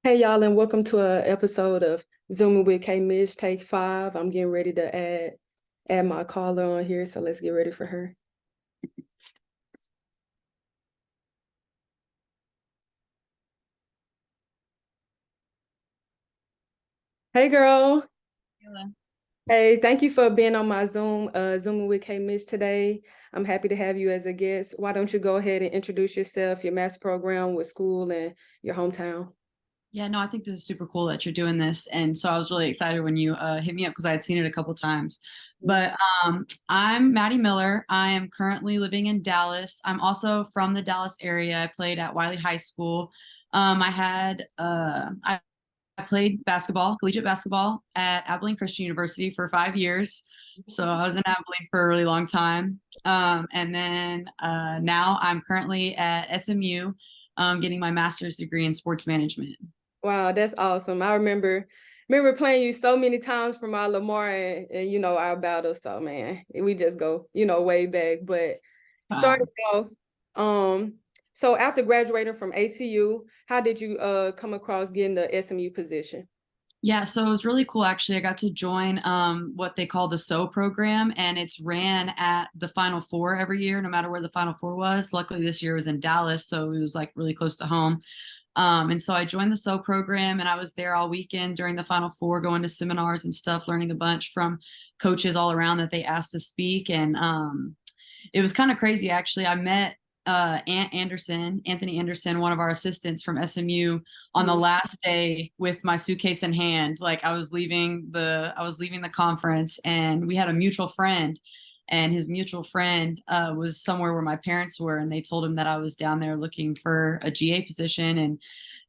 Hey y'all, and welcome to an episode of Zooming with Kaymitch, take 5. I'm getting ready to add my caller on here, so let's get ready for her. Hey girl. Hello. Hey, thank you for being on my Zooming with Kaymitch today. I'm happy to have you as a guest. Why don't you go ahead and introduce yourself, your master program, with school, and your hometown? Yeah, no, I think this is super cool that you're doing this. And so I was really excited when you hit me up because I had seen it a couple times. But I'm Maddie Miller. I am currently living in Dallas. I'm also from the Dallas area. I played at Wiley High School. I played basketball, collegiate basketball at Abilene Christian University for 5 years. So I was in Abilene for a really long time. And then now I'm currently at SMU getting my master's degree in sports management. Wow, that's awesome. I remember playing you so many times from our Lamar and our battle. So man, we just go, way back. But starting off, um, so after graduating from ACU, how did you come across getting the SMU position? Yeah, so it was really cool actually. I got to join what they call the program, and it's ran at the Final Four every year, no matter where the Final Four was. Luckily, this year was in Dallas, so it was like really close to home. And so I joined the program, and I was there all weekend during the Final Four, going to seminars and stuff, learning a bunch from coaches all around that they asked to speak. And it was kind of crazy actually. I met Anthony Anderson, one of our assistants from SMU, on the last day with my suitcase in hand. Like I was leaving the conference, and we had a mutual friend, and his mutual friend was somewhere where my parents were, and they told him that I was down there looking for a GA position. And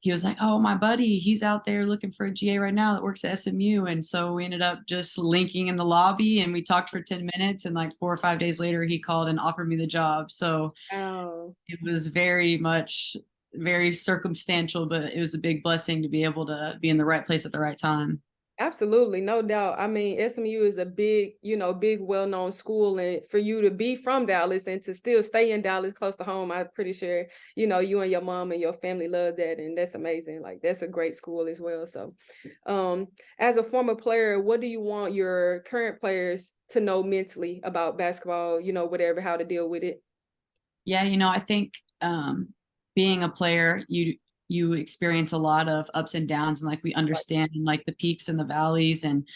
he was like, "Oh, my buddy, he's out there looking for a GA right now that works at SMU." And so we ended up just linking in the lobby, and we talked for 10 minutes. And like 4 or 5 days later, he called and offered me the job. So Wow. it was very much very circumstantial, but it was a big blessing to be able to be in the right place at the right time. Absolutely, no doubt. I mean, SMU is a big, big, well-known school, and for you to be from Dallas and to still stay in Dallas close to home, I'm pretty sure, you and your mom and your family love that, and that's amazing. Like, that's a great school as well. So, um, as a former player, what do you want your current players to know mentally about basketball, whatever, how to deal with it? Yeah, I think being a player, you experience a lot of ups and downs, and like we Right. understand like the peaks and the valleys. And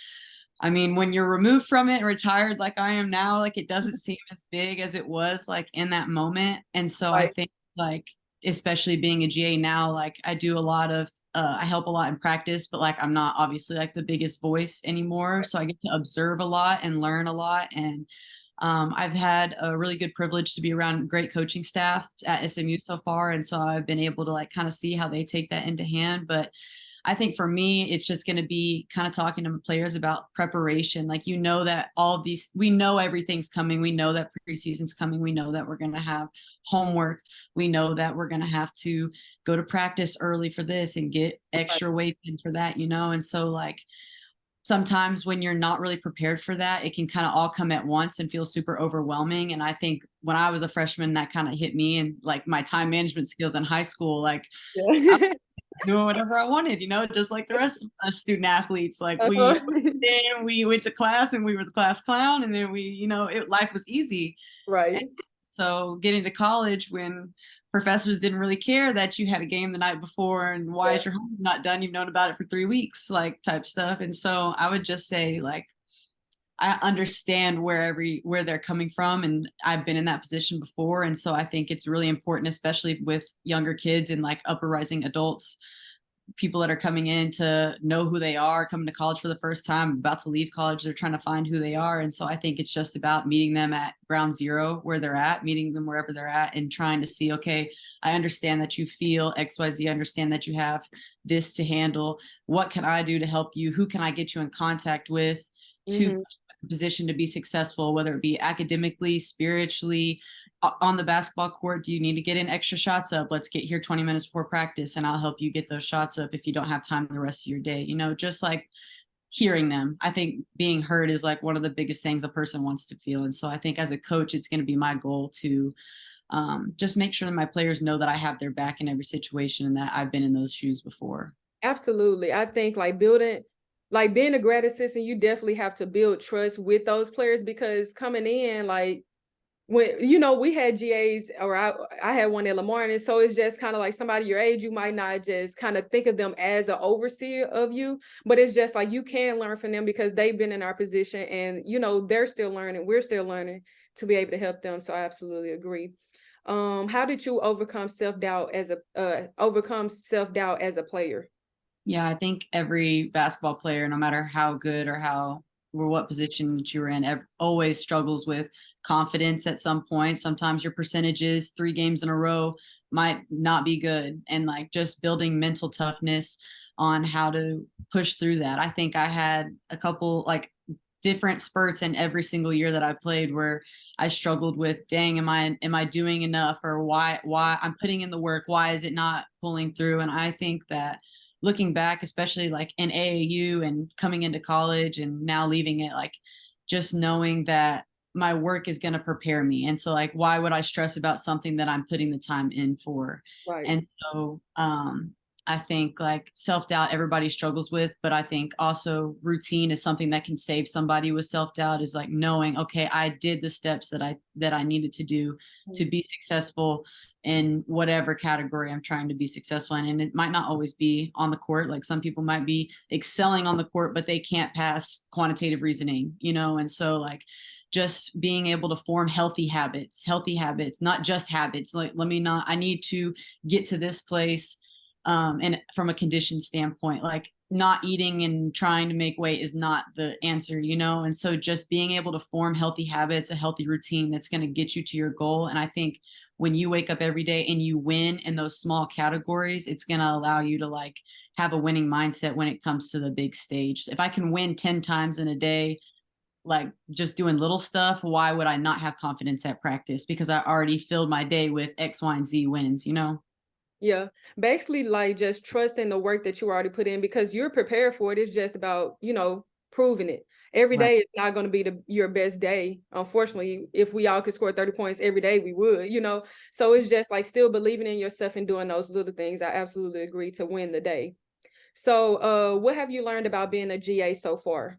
I mean, when you're removed from it and retired like I am now, like it doesn't seem as big as it was like in that moment. And so I Right. think like especially being a GA now, like I do a lot of I help a lot in practice, but like I'm not obviously like the biggest voice anymore. So I get to observe a lot and learn a lot. And I've had a really good privilege to be around great coaching staff at SMU so far. And so I've been able to like kind of see how they take that into hand. But I think for me, it's just going to be kind of talking to players about preparation. Like, that all of these, we know everything's coming. We know that preseason's coming. We know that we're going to have homework. We know that we're going to have to go to practice early for this and get Right. extra weight in for that. And so, like, sometimes when you're not really prepared for that, it can kind of all come at once and feel super overwhelming. And I think when I was a freshman, that kind of hit me, and like my time management skills in high school, like I Yeah. doing whatever I wanted, just like the rest of us student athletes. Like Uh-huh. we went to class and we were the class clown, and then life was easy. And Right. so getting to college when professors didn't really care that you had a game the night before and why Yeah. is your homework not done? You've known about it for 3 weeks, like type stuff. And so I would just say like I understand where they're coming from, and I've been in that position before. And so I think it's really important, especially with younger kids and like upper rising adults, people that are coming in to know who they are, coming to college for the first time, about to leave college, they're trying to find who they are. And so I think it's just about meeting them at ground zero where they're at, meeting them wherever they're at, and trying to see, okay, I understand that you feel XYZ, I understand that you have this to handle. What can I do to help you? Who can I get you in contact with to Hmm. position to be successful, whether it be academically, spiritually, on the basketball court? Do you need to get in extra shots up? Let's get here 20 minutes before practice, and I'll help you get those shots up if you don't have time the rest of your day. Just like hearing them. I think being heard is like one of the biggest things a person wants to feel. And so I think as a coach, it's going to be my goal to just make sure that my players know that I have their back in every situation and that I've been in those shoes before. Absolutely. I think like being a grad assistant, you definitely have to build trust with those players, because coming in, like, when we had GAs, or I had one at Lamar, and so it's just kind of like somebody your age, you might not just kind of think of them as an overseer of you, but it's just like you can learn from them because they've been in our position, and they're still learning, we're still learning to be able to help them. So I absolutely agree. How did you overcome self-doubt as a player? Yeah, I think every basketball player, no matter how good or how or what position that you're in, always struggles with confidence at some point. Sometimes your percentages 3 games in a row might not be good, and like just building mental toughness on how to push through that. I think I had a couple like different spurts in every single year that I played where I struggled with, dang, am I doing enough, or why I'm putting in the work, why is it not pulling through? And I think that looking back, especially like in AAU and coming into college and now leaving it, like just knowing that my work is going to prepare me. And so like, why would I stress about something that I'm putting the time in for? Right. And so, I think like self-doubt everybody struggles with, but I think also routine is something that can save somebody with self-doubt, is like knowing, okay, I did the steps that I needed to do to be successful in whatever category I'm trying to be successful in. And it might not always be on the court. Like some people might be excelling on the court, but they can't pass quantitative reasoning, and so like just being able to form healthy habits, not just habits. Like, I need to get to this place, and from a condition standpoint, like not eating and trying to make weight is not the answer, and so just being able to form healthy habits, a healthy routine that's going to get you to your goal. And I think when you wake up every day and you win in those small categories, it's going to allow you to like have a winning mindset when it comes to the big stage. If I can win 10 times in a day, like just doing little stuff, why would I not have confidence at practice? Because I already filled my day with X, Y, and Z wins. Yeah, basically like just trusting the work that you already put in, because you're prepared for it. It's just about, proving it. Every Right. day is not going to be your best day. Unfortunately, if we all could score 30 points every day, we would. So it's just like still believing in yourself and doing those little things. I absolutely agree, to win the day. So what have you learned about being a GA so far?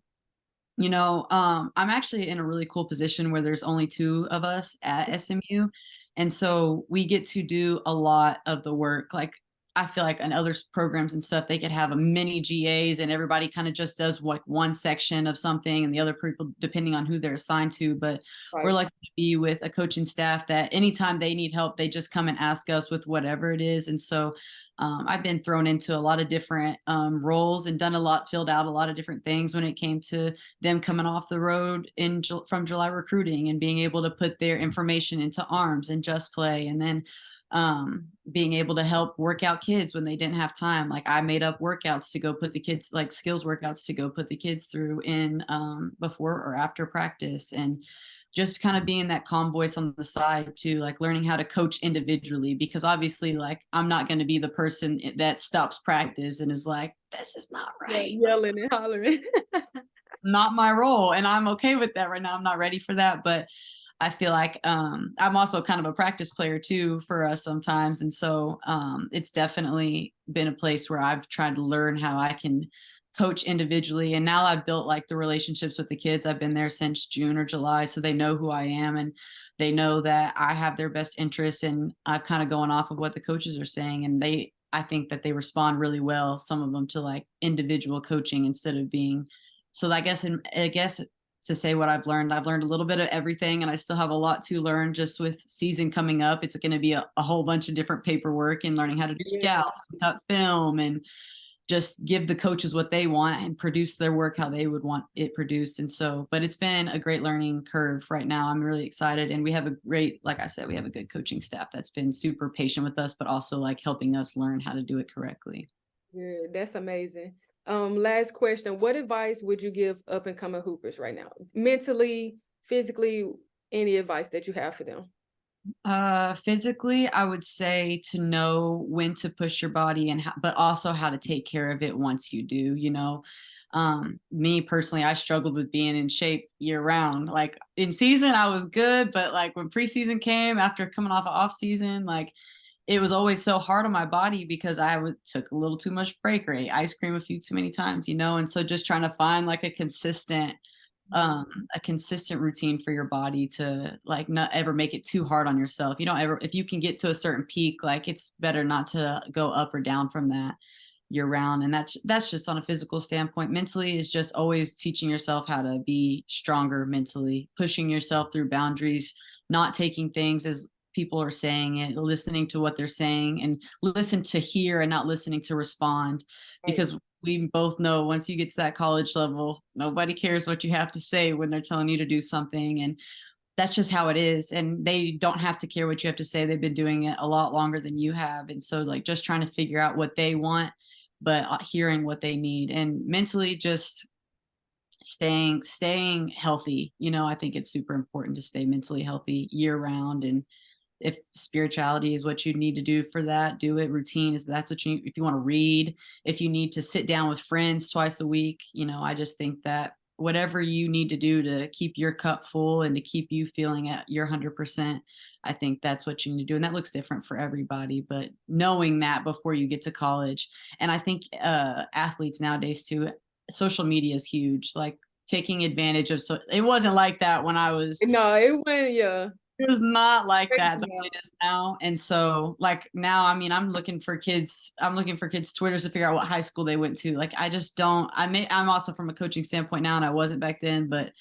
I'm actually in a really cool position where there's only 2 of us at SMU. And so we get to do a lot of the work. Like I feel like in other programs and stuff, they could have a mini GAs and everybody kind of just does like one section of something and the other people, depending on who they're assigned to. But we're Right. lucky to be with a coaching staff that anytime they need help, they just come and ask us with whatever it is. And so I've been thrown into a lot of different roles and filled out a lot of different things when it came to them coming off the road from July recruiting and being able to put their information into arms and just play. And then being able to help work out kids when they didn't have time. Like I made up workouts to go put the kids, like skills workouts to go put the kids through in before or after practice. And just kind of being that calm voice on the side to like learning how to coach individually, because obviously like I'm not going to be the person that stops practice and is like, this is not Yeah, right. yelling and hollering. Not my role, and I'm okay with that right now. I'm not ready for that, but I feel like I'm also kind of a practice player too for us sometimes. And so it's definitely been a place where I've tried to learn how I can coach individually. And now I've built like the relationships with the kids. I've been there since June or July, so they know who I am and they know that I have their best interests, and I'm kind of going off of what the coaches are saying. And I think that they respond really well, some of them, to like individual coaching instead of being, so I guess to say what I've learned a little bit of everything, and I still have a lot to learn just with season coming up. It's going to be a whole bunch of different paperwork and learning how to do Yeah. scouts, cut film, and just give the coaches what they want and produce their work how they would want it produced. And so, but it's been a great learning curve right now. I'm really excited. And we have like I said, we have a good coaching staff that's been super patient with us, but also like helping us learn how to do it correctly. Good. That's amazing. Last question. What advice would you give up and coming hoopers right now? Mentally, physically, any advice that you have for them? Physically, I would say to know when to push your body but also how to take care of it once you do. Me personally, I struggled with being in shape year round. Like in season, I was good, but like when preseason came after coming off season, like it was always so hard on my body because took a little too much break, or ate ice cream a few too many times, and so just trying to find like a consistent routine for your body to like not ever make it too hard on yourself. You don't ever, if you can get to a certain peak, like it's better not to go up or down from that year round. And that's just on a physical standpoint. Mentally is just always teaching yourself how to be stronger mentally, pushing yourself through boundaries, not taking things as people are saying it, listening to what they're saying, and listen to hear and not listening to respond. Right. Because we both know once you get to that college level, nobody cares what you have to say when they're telling you to do something. And that's just how it is. And they don't have to care what you have to say. They've been doing it a lot longer than you have. And so like just trying to figure out what they want, but hearing what they need, and mentally just staying healthy. I think it's super important to stay mentally healthy year round. And if spirituality is what you need to do for that, do it. Routine is, that's what you, if you want to read, if you need to sit down with friends twice a week, I just think that whatever you need to do to keep your cup full and to keep you feeling at your 100%, I think that's what you need to do. And that looks different for everybody, but knowing that before you get to college. And I think athletes nowadays too, social media is huge, like taking advantage of, so it wasn't like that when I was, No, it went, yeah. it was not like that the Yeah. way it is now. And so like now, I mean, I'm looking for kids' Twitters to figure out what high school they went to. Like, I just don't, I'm also from a coaching standpoint now, and I wasn't back then, but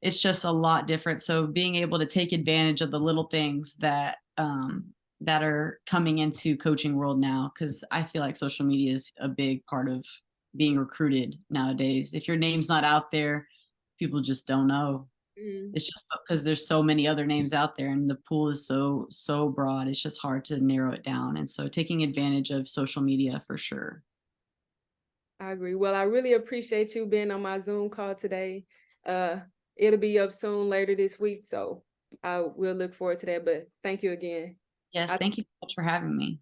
it's just a lot different. So being able to take advantage of the little things that are coming into coaching world now, because I feel like social media is a big part of being recruited nowadays. If your name's not out there, people just don't know. It's just because there's so many other names out there, and the pool is so broad. It's just hard to narrow it down. And so taking advantage of social media for sure. I agree. Well, I really appreciate you being on my Zoom call today. It'll be up soon later this week, so I will look forward to that. But thank you again. Yes, thank you so much for having me.